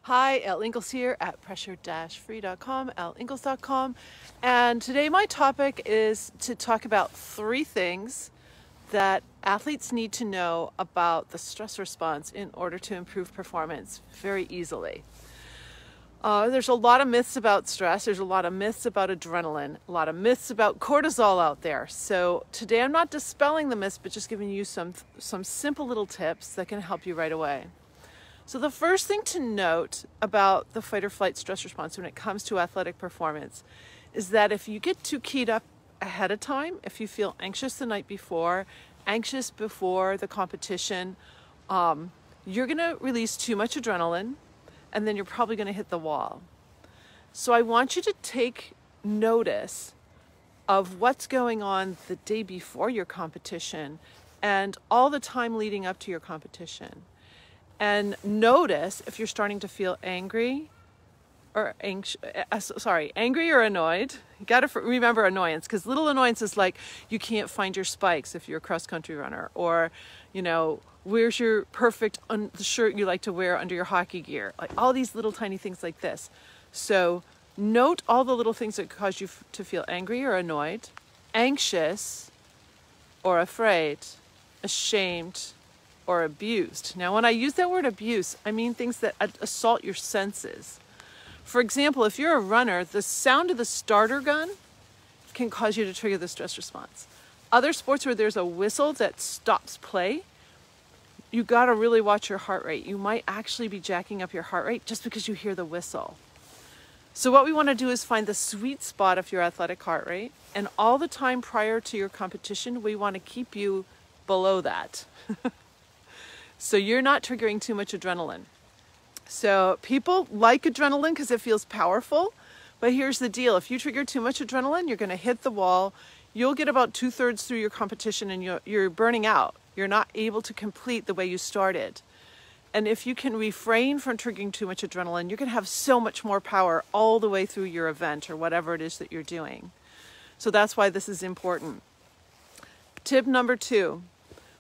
Hi, Elle Ingalls here at pressure-free.com, elleingles.com, and today my topic is to talk about 3 things that athletes need to know about the stress response in order to improve performance very easily. There's a lot of myths about stress, there's a lot of myths about adrenaline, a lot of myths about cortisol out there. So today I'm not dispelling the myths, but just giving you some simple little tips that can help you right away. So the first thing to note about the fight or flight stress response when it comes to athletic performance is that if you get too keyed up ahead of time, if you feel anxious the night before, anxious before the competition, you're going to release too much adrenaline, and then you're probably going to hit the wall. So I want you to take notice of what's going on the day before your competition and all the time leading up to your competition. And notice if you're starting to feel angry or angry or annoyed. You got to remember annoyance, because little annoyance is like you can't find your spikes if you're a cross-country runner, or where's your perfect shirt you like to wear under your hockey gear, like all these little tiny things like this. So note all the little things that cause you to feel angry or annoyed, anxious or afraid, ashamed or abused. Now, when I use that word abuse, I mean things that assault your senses. For example, if you're a runner, the sound of the starter gun can cause you to trigger the stress response. Other sports where there's a whistle that stops play, you got to really watch your heart rate. You might actually be jacking up your heart rate just because you hear the whistle. So what we want to do is find the sweet spot of your athletic heart rate, and all the time prior to your competition, we want to keep you below that. So you're not triggering too much adrenaline. So people like adrenaline because it feels powerful, but here's the deal. If you trigger too much adrenaline, you're going to hit the wall. You'll get about 2/3 through your competition and you're burning out. You're not able to complete the way you started. And if you can refrain from triggering too much adrenaline, you're going to have so much more power all the way through your event or whatever it is that you're doing. So that's why this is important. Tip number 2,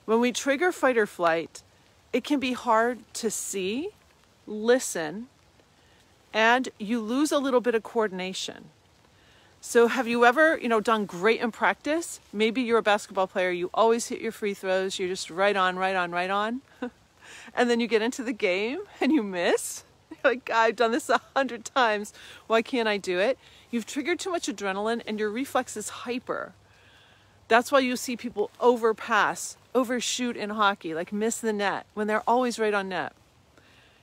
when we trigger fight or flight, it can be hard to see, listen, and you lose a little bit of coordination. So have you ever, done great in practice? Maybe you're a basketball player, you always hit your free throws, you're just right on. And then you get into the game and you miss. You're like, I've done this 100 times. Why can't I do it? You've triggered too much adrenaline and your reflex is hyper. That's why you see people overshoot in hockey, like miss the net when they're always right on net.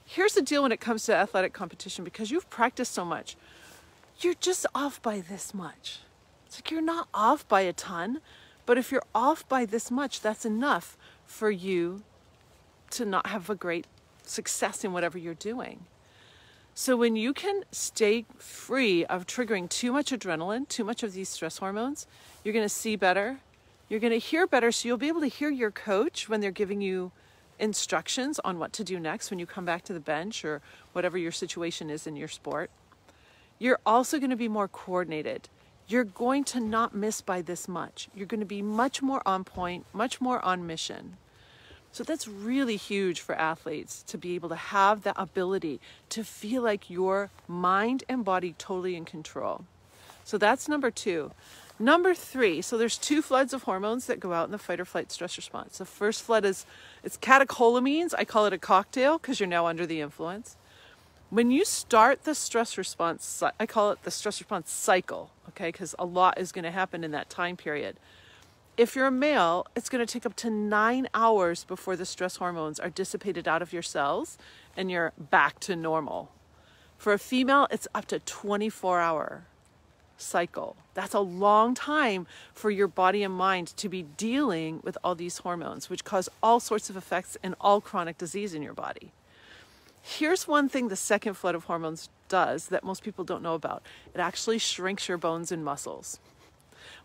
Here's the deal when it comes to athletic competition, because you've practiced so much, you're just off by this much. It's like you're not off by a ton, but if you're off by this much, that's enough for you to not have a great success in whatever you're doing. So when you can stay free of triggering too much adrenaline, too much of these stress hormones, you're going to see better, you're going to hear better, so you'll be able to hear your coach when they're giving you instructions on what to do next when you come back to the bench or whatever your situation is in your sport. You're also going to be more coordinated. You're going to not miss by this much. You're going to be much more on point, much more on mission. So that's really huge for athletes, to be able to have that ability to feel like your mind and body totally in control. So that's number 2. Number 3, so there's 2 floods of hormones that go out in the fight or flight stress response. The first flood it's catecholamines. I call it a cocktail because you're now under the influence. When you start the stress response, I call it the stress response cycle, okay, because a lot is going to happen in that time period. If you're a male, it's going to take up to 9 hours before the stress hormones are dissipated out of your cells and you're back to normal. For a female, it's up to 24-hour cycle. That's a long time for your body and mind to be dealing with all these hormones, which cause all sorts of effects and all chronic disease in your body. Here's one thing the second flood of hormones does that most people don't know about. It actually shrinks your bones and muscles.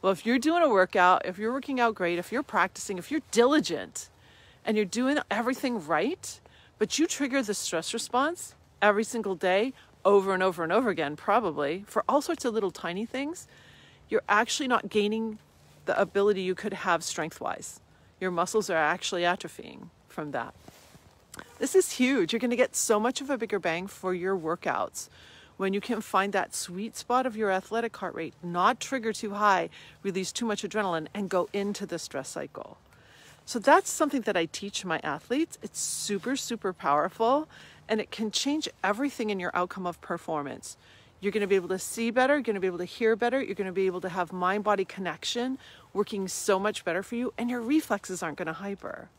Well, if you're doing a workout, if you're working out great, if you're practicing, if you're diligent and you're doing everything right, but you trigger the stress response every single day, over and over and over again, probably for all sorts of little tiny things, you're actually not gaining the ability you could have strength-wise. Your muscles are actually atrophying from that. This is huge. You're going to get so much of a bigger bang for your workouts when you can find that sweet spot of your athletic heart rate, not trigger too high, release too much adrenaline, and go into the stress cycle. So that's something that I teach my athletes. It's super, super powerful, and it can change everything in your outcome of performance. You're going to be able to see better, you're going to be able to hear better, you're going to be able to have mind-body connection working so much better for you, and your reflexes aren't going to hyper.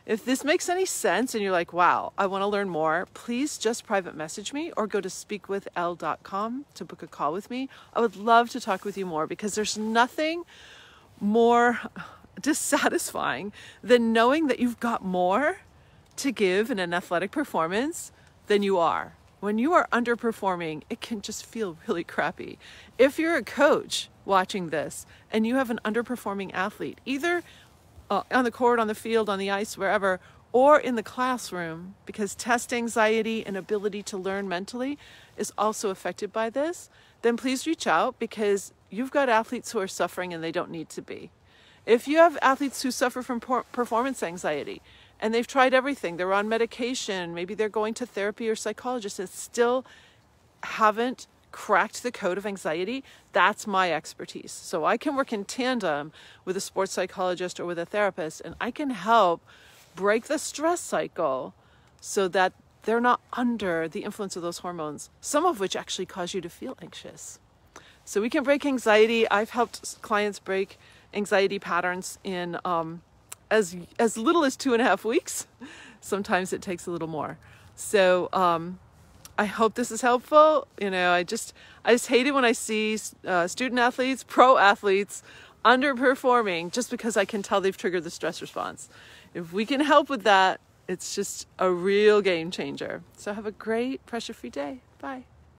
If this makes any sense and you're like, wow, I want to learn more, please just private message me or go to speakwithelle.com to book a call with me. I would love to talk with you more, because there's nothing more dissatisfying than knowing that you've got more to give in an athletic performance than you are. When you are underperforming, it can just feel really crappy. If you're a coach watching this and you have an underperforming athlete, either on the court, on the field, on the ice, wherever, or in the classroom, because test anxiety and ability to learn mentally is also affected by this, then please reach out, because you've got athletes who are suffering and they don't need to be. If you have athletes who suffer from performance anxiety and they've tried everything, they're on medication, maybe they're going to therapy or psychologists and still haven't cracked the code of anxiety, that's my expertise. So I can work in tandem with a sports psychologist or with a therapist, and I can help break the stress cycle so that they're not under the influence of those hormones, some of which actually cause you to feel anxious. So we can break anxiety. I've helped clients break anxiety patterns in as little as 2.5 weeks. Sometimes it takes a little more. So I hope this is helpful. I just hate it when I see student athletes, pro athletes underperforming just because I can tell they've triggered the stress response. If we can help with that, it's just a real game changer. So have a great pressure-free day. Bye.